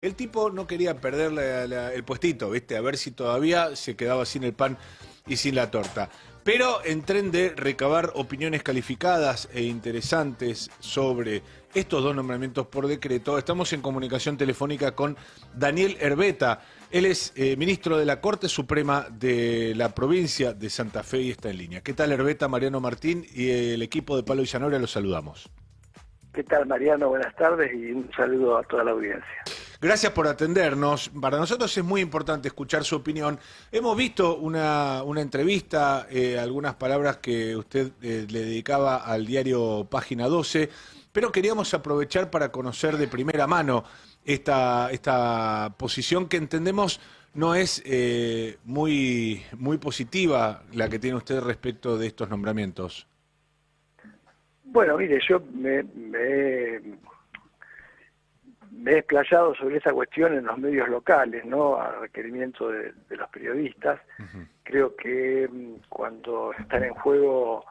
El tipo no quería perder el puestito, ¿viste? A ver si todavía se quedaba sin el pan y sin la torta. Pero en tren de recabar opiniones calificadas e interesantes sobre estos dos nombramientos por decreto, estamos en comunicación telefónica con Daniel Herbeta. Él es ministro de la Corte Suprema de la provincia de Santa Fe y está en línea. ¿Qué tal, Herbeta? Mariano Martín y el equipo de Palo y Zanahoria los saludamos. ¿Qué tal, Mariano? Buenas tardes y un saludo a toda la audiencia. Gracias por atendernos. Para nosotros es muy importante escuchar su opinión. Hemos visto una entrevista, algunas palabras que usted le dedicaba al diario Página 12, pero queríamos aprovechar para conocer de primera mano esta posición que entendemos no es muy positiva la que tiene usted respecto de estos nombramientos. Bueno, mire, yo me he explayado sobre esa cuestión en los medios locales, ¿no? A requerimiento de los periodistas. Creo que cuando están en juego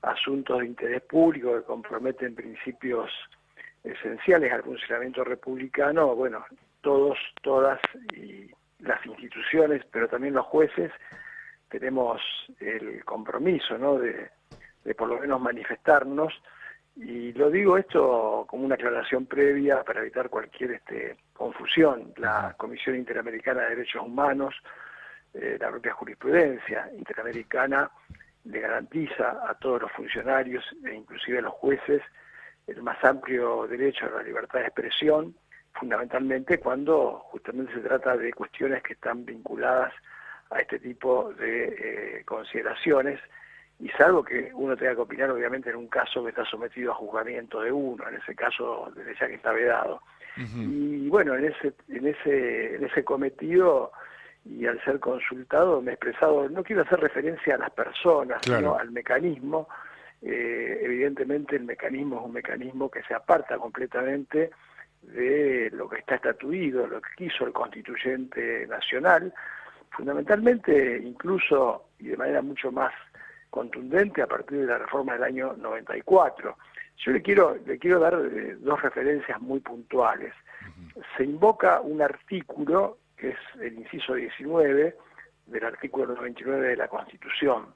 asuntos de interés público que comprometen principios esenciales al funcionamiento republicano, bueno, todos, todas y las instituciones, pero también los jueces, tenemos el compromiso, ¿no? de por lo menos manifestarnos. Y lo digo esto como una aclaración previa para evitar cualquier confusión. La Comisión Interamericana de Derechos Humanos, la propia jurisprudencia interamericana, le garantiza a todos los funcionarios e inclusive a los jueces el más amplio derecho a la libertad de expresión, fundamentalmente cuando justamente se trata de cuestiones que están vinculadas a este tipo de consideraciones, y salvo que uno tenga que opinar obviamente en un caso que está sometido a juzgamiento de uno, en ese caso desde ya que está vedado. Y bueno, en ese cometido y al ser consultado me he expresado, no quiero hacer referencia a las personas, claro, sino al mecanismo. Evidentemente el mecanismo es un mecanismo que se aparta completamente de lo que está estatuido, lo que quiso el constituyente nacional, fundamentalmente incluso y de manera mucho más contundente a partir de la reforma del año 94. Yo le quiero dar dos referencias muy puntuales. Se invoca un artículo, que es el inciso 19 del artículo 99 de la Constitución.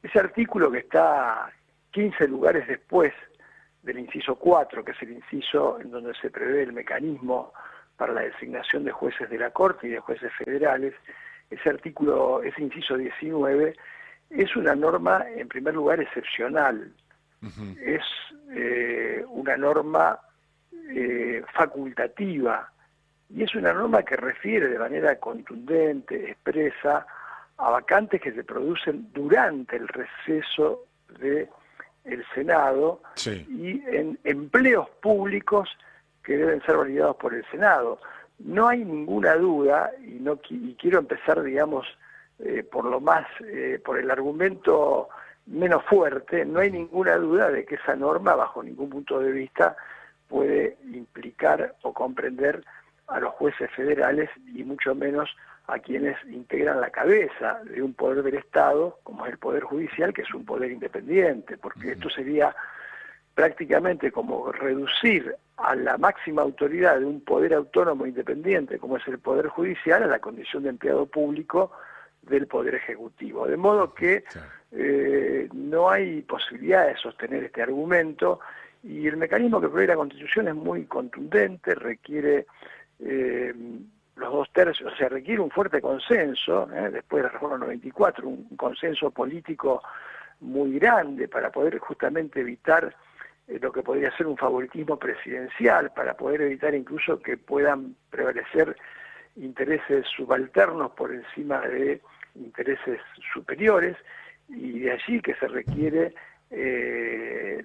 Ese artículo, que está 15 lugares después del inciso 4, que es el inciso en donde se prevé el mecanismo para la designación de jueces de la Corte y de jueces federales, ese inciso 19, es una norma, en primer lugar, excepcional. Es una norma facultativa, y es una norma que refiere de manera contundente, expresa, a vacantes que se producen durante el receso del Senado, sí, y en empleos públicos que deben ser validados por el Senado. No hay ninguna duda, y quiero empezar, digamos, por el argumento menos fuerte, no hay ninguna duda de que esa norma, bajo ningún punto de vista, puede implicar o comprender a los jueces federales y mucho menos a quienes integran la cabeza de un poder del Estado, como es el Poder Judicial, que es un poder independiente, porque esto sería prácticamente como reducir a la máxima autoridad de un poder autónomo independiente, como es el Poder Judicial, a la condición de empleado público del Poder Ejecutivo. De modo que no hay posibilidad de sostener este argumento, y el mecanismo que prevé la Constitución es muy contundente, requiere los 2/3, o sea, requiere un fuerte consenso, después de la reforma 94, un consenso político muy grande para poder justamente evitar lo que podría ser un favoritismo presidencial, para poder evitar incluso que puedan prevalecer intereses subalternos por encima de intereses superiores, y de allí que se requiere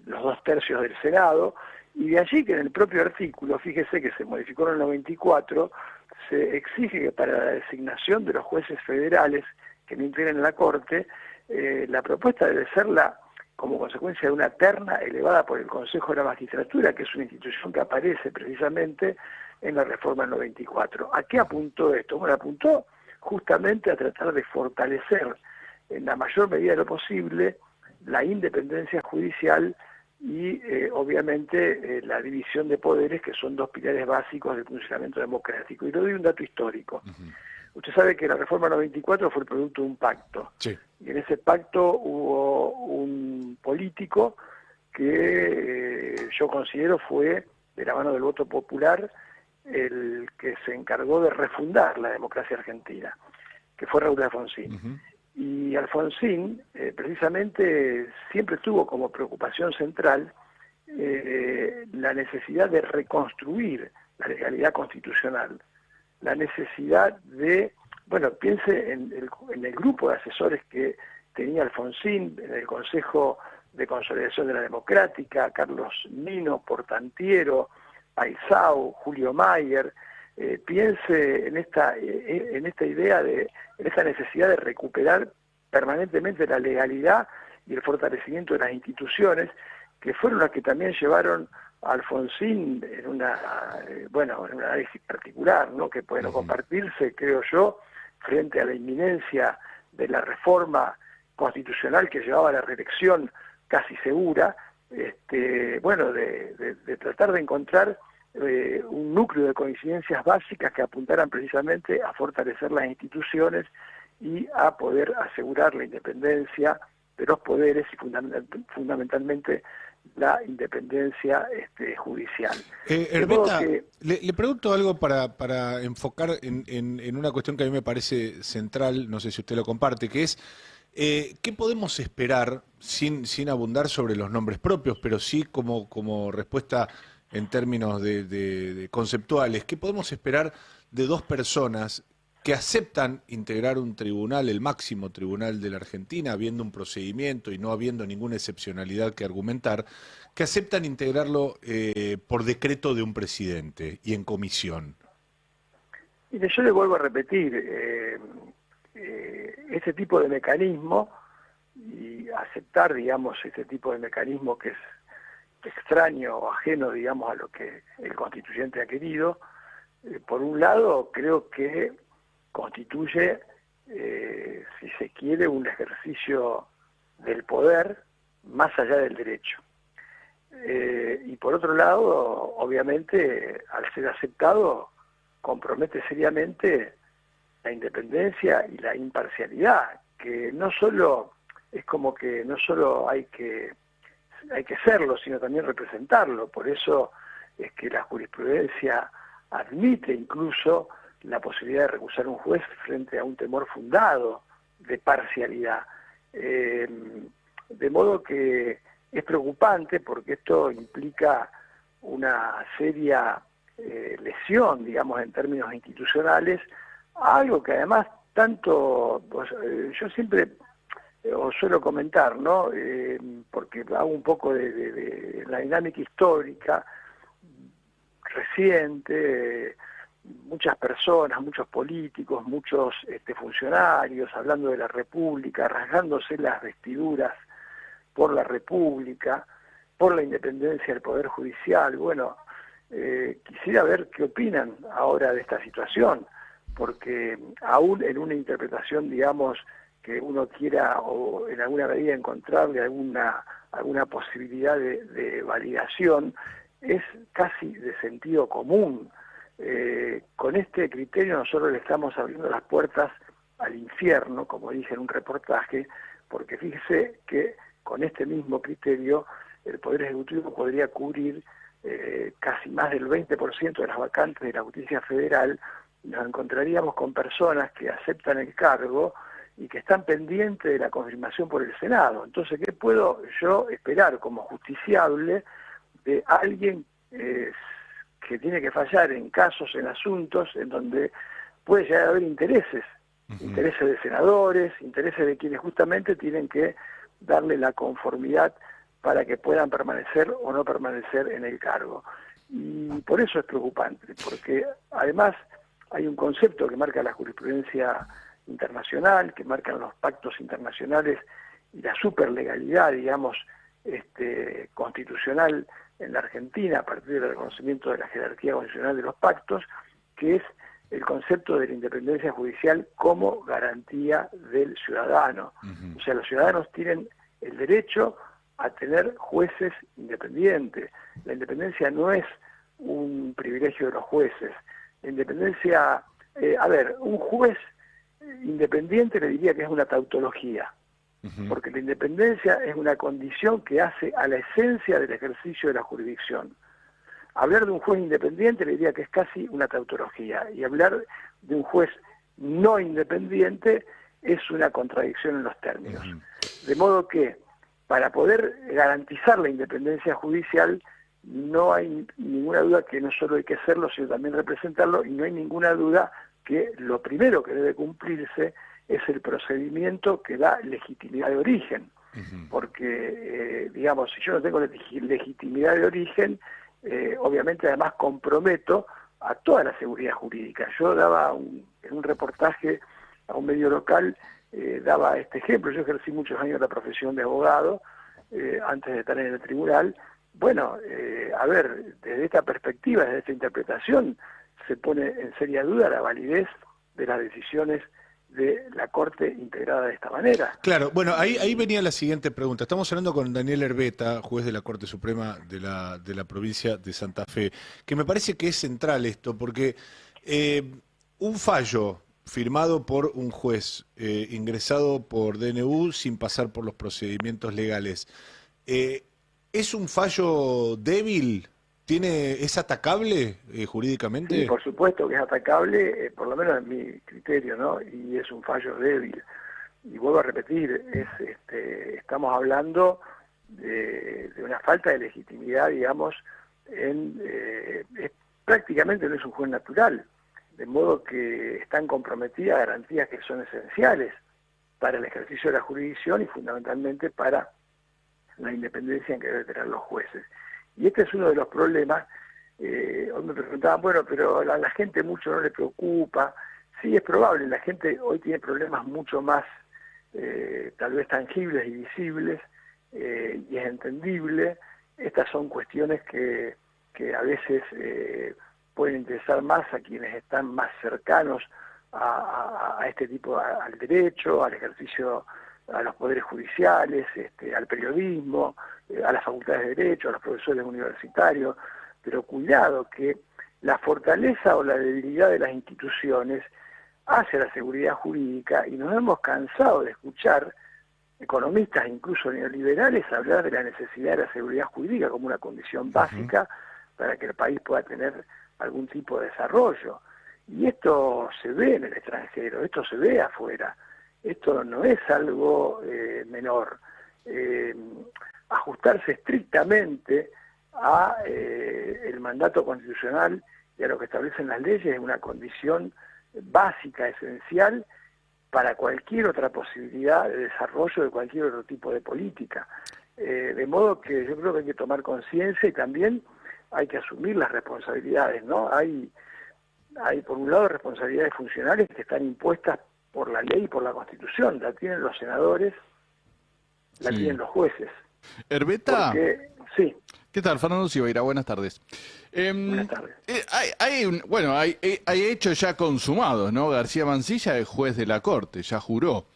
los 2/3 del Senado, y de allí que en el propio artículo, fíjese que se modificó en el 94, se exige que para la designación de los jueces federales que no integren la Corte, la propuesta debe ser como consecuencia de una terna elevada por el Consejo de la Magistratura, que es una institución que aparece precisamente en la reforma del 94. ¿A qué apuntó esto? Bueno, apuntó justamente a tratar de fortalecer en la mayor medida de lo posible la independencia judicial y obviamente la división de poderes, que son dos pilares básicos del funcionamiento democrático. Y le doy un dato histórico. Usted sabe que la reforma 94 fue el producto de un pacto. Sí. Y en ese pacto hubo un político que yo considero fue, de la mano del voto popular, el que se encargó de refundar la democracia argentina, que fue Raúl Alfonsín. Y Alfonsín, precisamente, siempre tuvo como preocupación central la necesidad de reconstruir la legalidad constitucional, la necesidad de, bueno, piense en el grupo de asesores que tenía Alfonsín, en el Consejo de Consolidación de la Democrática, Carlos Nino, Portantiero, Paisao, Julio Mayer. Piense en esta idea en esta necesidad de recuperar permanentemente la legalidad y el fortalecimiento de las instituciones, que fueron las que también llevaron a Alfonsín en un análisis particular, ¿no?, que puede no compartirse, creo yo, frente a la inminencia de la reforma constitucional que llevaba a la reelección casi segura, de tratar de encontrar un núcleo de coincidencias básicas que apuntaran precisamente a fortalecer las instituciones y a poder asegurar la independencia de los poderes y fundamentalmente la independencia judicial. Hermeta, le pregunto algo para enfocar en una cuestión que a mí me parece central, no sé si usted lo comparte, que es ¿qué podemos esperar, sin abundar sobre los nombres propios, pero sí como respuesta en términos de conceptuales, qué podemos esperar de dos personas que aceptan integrar un tribunal, el máximo tribunal de la Argentina, habiendo un procedimiento y no habiendo ninguna excepcionalidad que argumentar, que aceptan integrarlo por decreto de un presidente y en comisión? Mire, yo le vuelvo a repetir, este tipo de mecanismo y aceptar, digamos, este tipo de mecanismo que es extraño o ajeno, digamos, a lo que el constituyente ha querido, por un lado creo que constituye, si se quiere, un ejercicio del poder más allá del derecho. Y por otro lado, obviamente, al ser aceptado, compromete seriamente la independencia y la imparcialidad, que no solo es como que no solo hay que serlo, sino también representarlo. Por eso es que la jurisprudencia admite incluso la posibilidad de recusar un juez frente a un temor fundado de parcialidad. De modo que es preocupante porque esto implica una seria lesión, digamos, en términos institucionales, algo que además yo siempre os suelo comentar, ¿no? Porque hago un poco de la dinámica histórica reciente, muchas personas, muchos políticos, muchos funcionarios hablando de la República, rasgándose las vestiduras por la República, por la independencia del Poder Judicial. Bueno, quisiera ver qué opinan ahora de esta situación, porque aún en una interpretación, digamos, que uno quiera o en alguna medida encontrarle alguna posibilidad de validación, es casi de sentido común. Con este criterio nosotros le estamos abriendo las puertas al infierno, como dije en un reportaje, porque fíjese que con este mismo criterio el Poder Ejecutivo podría cubrir casi más del 20% de las vacantes de la justicia federal. Nos encontraríamos con personas que aceptan el cargo y que están pendientes de la confirmación por el Senado. Entonces, ¿qué puedo yo esperar como justiciable de alguien que tiene que fallar en casos, en asuntos, en donde puede llegar a haber intereses de senadores, intereses de quienes justamente tienen que darle la conformidad para que puedan permanecer o no permanecer en el cargo? Y por eso es preocupante, porque además hay un concepto que marca la jurisprudencia internacional, que marcan los pactos internacionales y la superlegalidad, digamos, constitucional en la Argentina a partir del reconocimiento de la jerarquía constitucional de los pactos, que es el concepto de la independencia judicial como garantía del ciudadano. O sea, los ciudadanos tienen el derecho a tener jueces independientes. La independencia no es un privilegio de los jueces. La independencia, un juez independiente le diría que es una tautología, porque la independencia es una condición que hace a la esencia del ejercicio de la jurisdicción. Hablar de un juez independiente le diría que es casi una tautología, y hablar de un juez no independiente es una contradicción en los términos. De modo que, para poder garantizar la independencia judicial, no hay ninguna duda que no solo hay que hacerlo, sino también representarlo, y no hay ninguna duda que lo primero que debe cumplirse es el procedimiento que da legitimidad de origen. Porque, digamos, si yo no tengo legitimidad de origen, obviamente además comprometo a toda la seguridad jurídica. Yo daba en un reportaje a un medio local, daba este ejemplo. Yo ejercí muchos años la profesión de abogado, antes de estar en el tribunal. Bueno, desde esta perspectiva, desde esta interpretación, se pone en seria duda la validez de las decisiones de la Corte integrada de esta manera. Claro, bueno, ahí venía la siguiente pregunta. Estamos hablando con Daniel Herbeta, juez de la Corte Suprema de la provincia de Santa Fe, que me parece que es central esto, porque un fallo firmado por un juez, ingresado por DNU sin pasar por los procedimientos legales, ¿es un fallo débil? ¿Es atacable jurídicamente? Sí, por supuesto que es atacable, por lo menos en mi criterio, ¿no? Y es un fallo débil. Y vuelvo a repetir, estamos hablando de una falta de legitimidad, digamos, prácticamente no es un juez natural, de modo que están comprometidas garantías que son esenciales para el ejercicio de la jurisdicción y fundamentalmente para la independencia en que deben tener los jueces. Y este es uno de los problemas. Hoy me preguntaban, bueno, pero a la gente mucho no le preocupa. Sí, es probable, la gente hoy tiene problemas mucho más, tal vez tangibles y visibles, y es entendible. Estas son cuestiones que a veces pueden interesar más a quienes están más cercanos a este tipo, al derecho, al ejercicio, a los poderes judiciales, al periodismo, a las facultades de Derecho, a los profesores universitarios, pero cuidado que la fortaleza o la debilidad de las instituciones hace la seguridad jurídica, y nos hemos cansado de escuchar economistas, incluso neoliberales, hablar de la necesidad de la seguridad jurídica como una condición básica para que el país pueda tener algún tipo de desarrollo. Y esto se ve en el extranjero, esto se ve afuera. Esto no es algo menor. Ajustarse estrictamente a el mandato constitucional y a lo que establecen las leyes es una condición básica, esencial, para cualquier otra posibilidad de desarrollo de cualquier otro tipo de política. De modo que yo creo que hay que tomar conciencia y también hay que asumir las responsabilidades, ¿no? Hay por un lado responsabilidades funcionales que están impuestas por la ley y por la Constitución, la tienen los senadores, la tienen los jueces. Herbeta. Sí. ¿Qué tal? Fernando Siveira, buenas tardes. Buenas tardes. Hay hechos ya consumados, ¿no? García Mansilla es juez de la Corte, ya juró.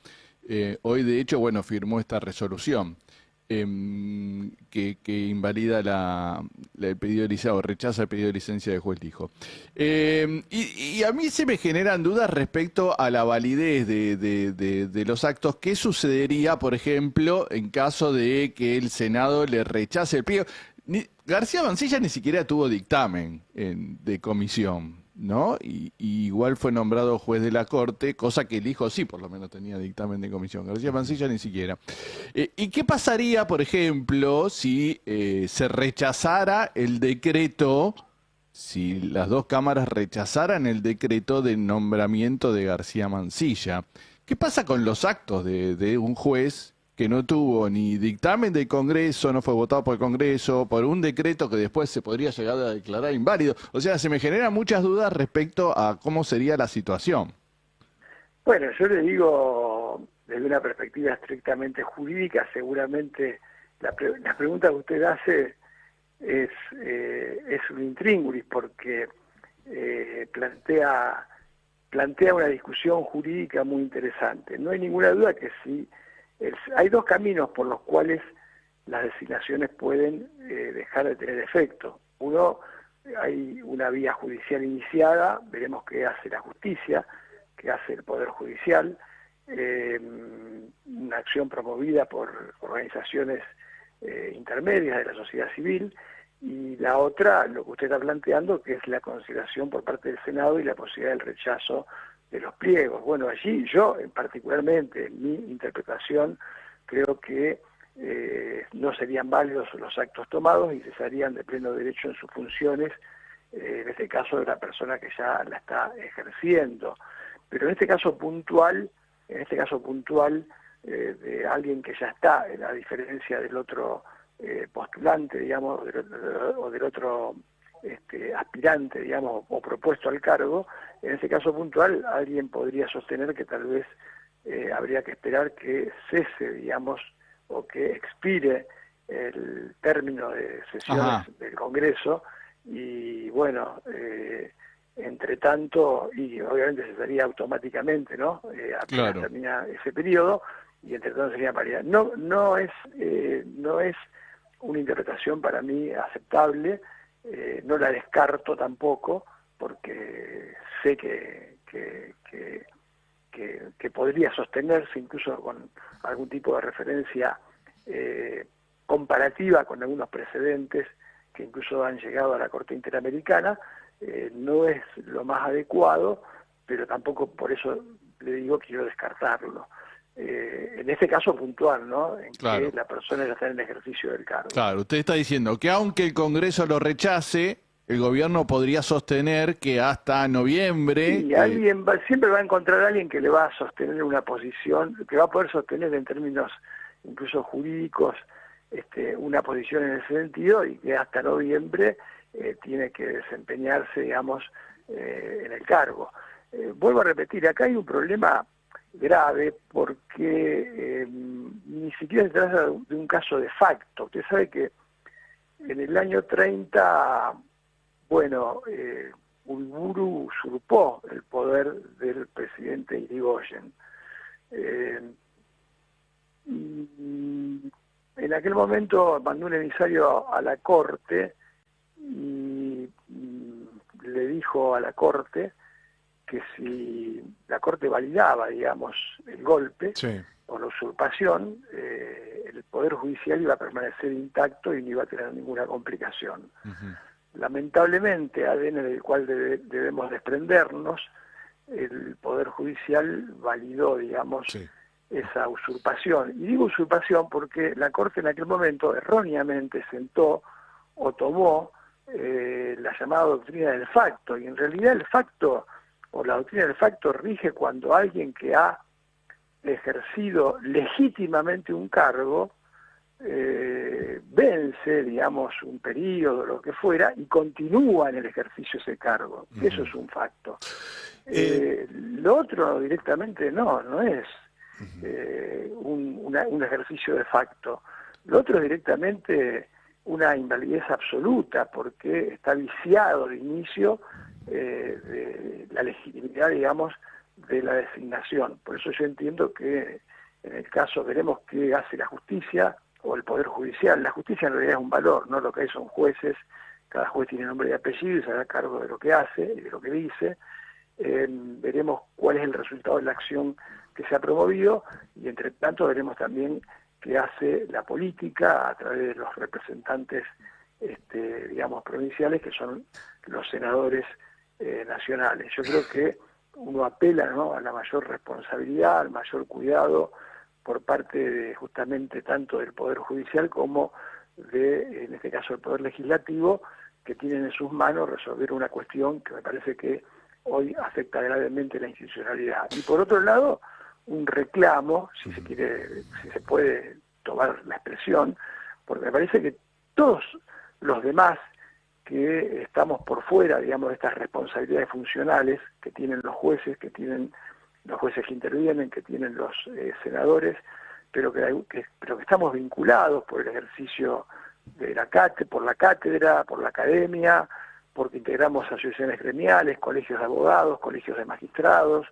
Hoy, de hecho, firmó esta resolución que invalida el pedido de licencia, o rechaza el pedido de licencia de juez Lijo. Y a mí se me generan dudas respecto a la validez de los actos. ¿Qué sucedería, por ejemplo, en caso de que el Senado le rechace el pedido? García Mansilla ni siquiera tuvo dictamen de comisión, ¿no? Y igual fue nombrado juez de la Corte, cosa que Lijo sí, por lo menos tenía dictamen de comisión. García Mansilla ni siquiera. ¿Y qué pasaría, por ejemplo, si se rechazara el decreto, si las dos cámaras rechazaran el decreto de nombramiento de García Mansilla? ¿Qué pasa con los actos de un juez que no tuvo ni dictamen del Congreso, no fue votado por el Congreso, por un decreto que después se podría llegar a declarar inválido? O sea, se me generan muchas dudas respecto a cómo sería la situación. Bueno, yo le digo, desde una perspectiva estrictamente jurídica, seguramente la pregunta que usted hace es un intríngulis, porque plantea una discusión jurídica muy interesante. No hay ninguna duda que sí. Hay dos caminos por los cuales las designaciones pueden dejar de tener efecto. Hay una vía judicial iniciada, veremos qué hace la justicia, qué hace el Poder Judicial, una acción promovida por organizaciones intermedias de la sociedad civil, y la otra, lo que usted está planteando, que es la consideración por parte del Senado y la posibilidad del rechazo de los pliegos. Bueno, allí yo, particularmente, en mi interpretación, creo que no serían válidos los actos tomados y cesarían de pleno derecho en sus funciones, en este caso de la persona que ya la está ejerciendo. Pero en este caso puntual, de alguien que ya está, a diferencia del otro postulante, digamos, o del otro aspirante, digamos, o propuesto al cargo, en este caso puntual alguien podría sostener que tal vez habría que esperar que cese, digamos, o que expire el término de sesiones del Congreso, y bueno, entre tanto, y obviamente se cesaría automáticamente, ¿no? Apenas termina ese periodo, y entre tanto sería paridad. No es una interpretación para mí aceptable, no la descarto tampoco, porque sé que podría sostenerse incluso con algún tipo de referencia comparativa con algunos precedentes que incluso han llegado a la Corte Interamericana. No es lo más adecuado, pero tampoco por eso le digo quiero descartarlo. En este caso puntual, ¿no? En que la persona ya está en el ejercicio del cargo. Claro, usted está diciendo que aunque el Congreso lo rechace, el gobierno podría sostener que hasta noviembre... Sí, siempre va a encontrar a alguien que le va a sostener una posición, que va a poder sostener en términos incluso jurídicos una posición en ese sentido, y que hasta noviembre tiene que desempeñarse, digamos, en el cargo. Vuelvo a repetir, acá hay un problema grave porque ni siquiera se trata de un caso de facto. Usted sabe que en el año 30, bueno, Uiburu usurpó el poder del presidente Irigoyen. En aquel momento mandó un emisario a la Corte y le dijo a la Corte que si la Corte validaba, digamos, el golpe o la usurpación, el Poder Judicial iba a permanecer intacto y no iba a tener ninguna complicación. Lamentablemente, ADN del cual debemos desprendernos, el Poder Judicial validó, digamos, esa usurpación. Y digo usurpación porque la Corte en aquel momento erróneamente sentó o tomó la llamada doctrina del facto, y en realidad el facto o la doctrina del facto rige cuando alguien que ha ejercido legítimamente un cargo vence, digamos, un periodo, lo que fuera, y continúa en el ejercicio de ese cargo. Eso es un facto. Lo otro directamente no es un ejercicio de facto. Lo otro es directamente una invalidez absoluta, porque está viciado de inicio de la legitimidad, digamos, de la designación. Por eso yo entiendo que en el caso veremos qué hace la justicia o el Poder Judicial. La justicia en realidad es un valor, no lo que hay son jueces, cada juez tiene nombre y apellido y se hará cargo de lo que hace y de lo que dice. Veremos cuál es el resultado de la acción que se ha promovido, y entre tanto veremos también qué hace la política a través de los representantes digamos, provinciales, que son los senadores nacionales. Yo creo que uno apela, ¿no?, a la mayor responsabilidad, al mayor cuidado por parte de justamente tanto del Poder Judicial como de, en este caso, el Poder Legislativo, que tienen en sus manos resolver una cuestión que me parece que hoy afecta gravemente la institucionalidad. Y por otro lado, un reclamo, si se quiere, si se puede tomar la expresión, porque me parece que todos los demás que estamos por fuera, digamos, de estas responsabilidades funcionales que tienen los jueces, que tienen los jueces que intervienen, que tienen los senadores, pero que estamos vinculados por el ejercicio de por la cátedra, por la academia, porque integramos asociaciones gremiales, colegios de abogados, colegios de magistrados,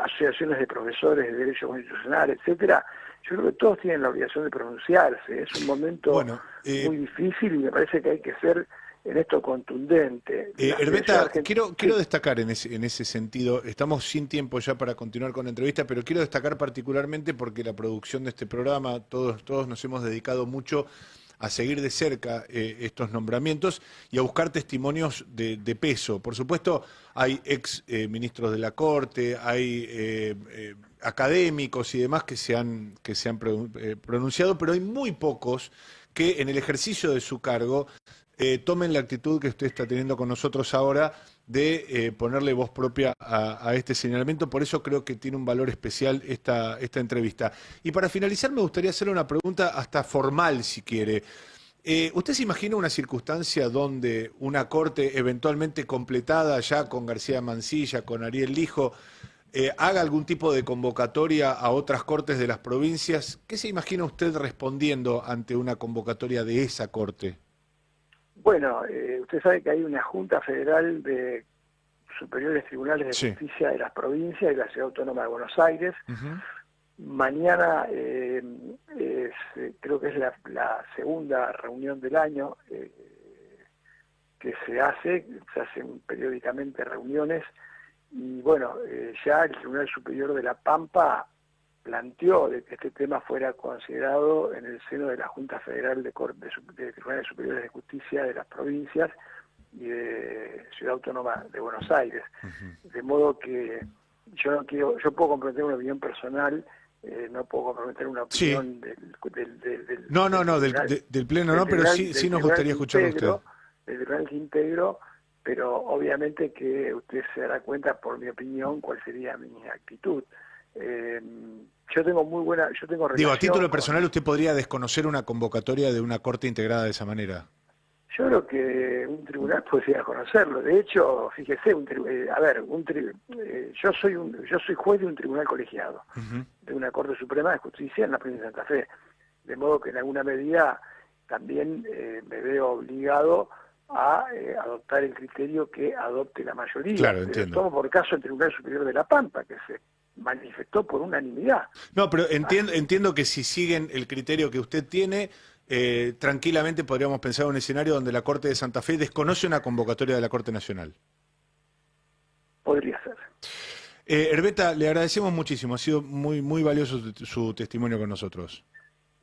asociaciones de profesores de Derecho Constitucional, etcétera. yo creo que todos tienen la obligación de pronunciarse. Es un momento Bueno, muy difícil y me parece que hay que ser en esto contundente. La Herbeta, Federación quiero destacar en ese sentido, estamos sin tiempo ya para continuar con la entrevista, pero quiero destacar particularmente porque la producción de este programa, todos nos hemos dedicado mucho a seguir de cerca estos nombramientos y a buscar testimonios de peso. Por supuesto, hay ex ministros de la Corte, hay académicos y demás que se han pronunciado, pero hay muy pocos que en el ejercicio de su cargo tomen la actitud que usted está teniendo con nosotros ahora de ponerle voz propia a este señalamiento. Por eso creo que tiene un valor especial esta entrevista. Y para finalizar me gustaría hacerle una pregunta hasta formal, si quiere. ¿Usted se imagina una circunstancia donde una corte eventualmente completada ya con García Mansilla, con Ariel Lijo, haga algún tipo de convocatoria a otras cortes de las provincias? ¿Qué se imagina usted respondiendo ante una convocatoria de esa corte? Bueno, usted sabe que hay una Junta Federal de Superiores Tribunales de Justicia de las provincias y la Ciudad Autónoma de Buenos Aires. Mañana creo que es la segunda reunión del año que se hacen periódicamente reuniones y bueno, ya el Tribunal Superior de La Pampa planteó de que este tema fuera considerado en el seno de la Junta Federal de Tribunales Superiores de Justicia de las provincias y de Ciudad Autónoma de Buenos Aires. De modo que yo puedo comprometer una opinión personal, no puedo comprometer una opinión del Pleno no, pero sí nos gustaría escucharlo a usted. Del tribunal que integro, pero obviamente que usted se dará cuenta por mi opinión cuál sería mi actitud. Yo tengo Digo, a título relación personal, ¿usted podría desconocer una convocatoria de una corte integrada de esa manera? Yo creo que un tribunal podría conocerlo. De hecho, fíjese, yo soy juez de un tribunal colegiado, de una Corte Suprema de Justicia en la provincia de Santa Fe. De modo que en alguna medida también me veo obligado a adoptar el criterio que adopte la mayoría. Claro, entiendo. Tomo por caso el Tribunal Superior de La Pampa, que se manifestó por unanimidad. No, pero entiendo que si siguen el criterio que usted tiene, tranquilamente podríamos pensar en un escenario donde la Corte de Santa Fe desconoce una convocatoria de la Corte Nacional. Podría ser. Herbeta, le agradecemos muchísimo, ha sido muy valioso su testimonio con nosotros.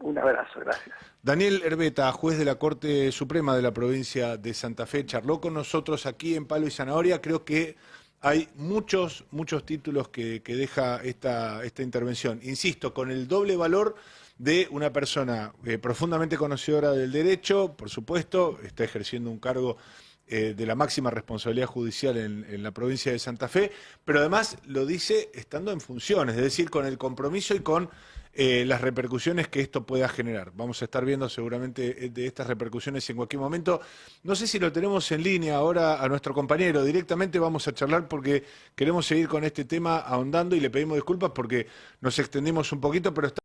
Un abrazo, gracias. Daniel Herbeta, juez de la Corte Suprema de la provincia de Santa Fe, charló con nosotros aquí en Palo y Zanahoria. Creo que hay muchos títulos que deja esta intervención. Insisto, con el doble valor de una persona profundamente conocedora del derecho, por supuesto, está ejerciendo un cargo de la máxima responsabilidad judicial en la provincia de Santa Fe, pero además lo dice estando en funciones, es decir, con el compromiso y con las repercusiones que esto pueda generar. Vamos a estar viendo seguramente de estas repercusiones en cualquier momento. No sé si lo tenemos en línea ahora a nuestro compañero. Directamente vamos a charlar porque queremos seguir con este tema ahondando y le pedimos disculpas porque nos extendimos un poquito, pero está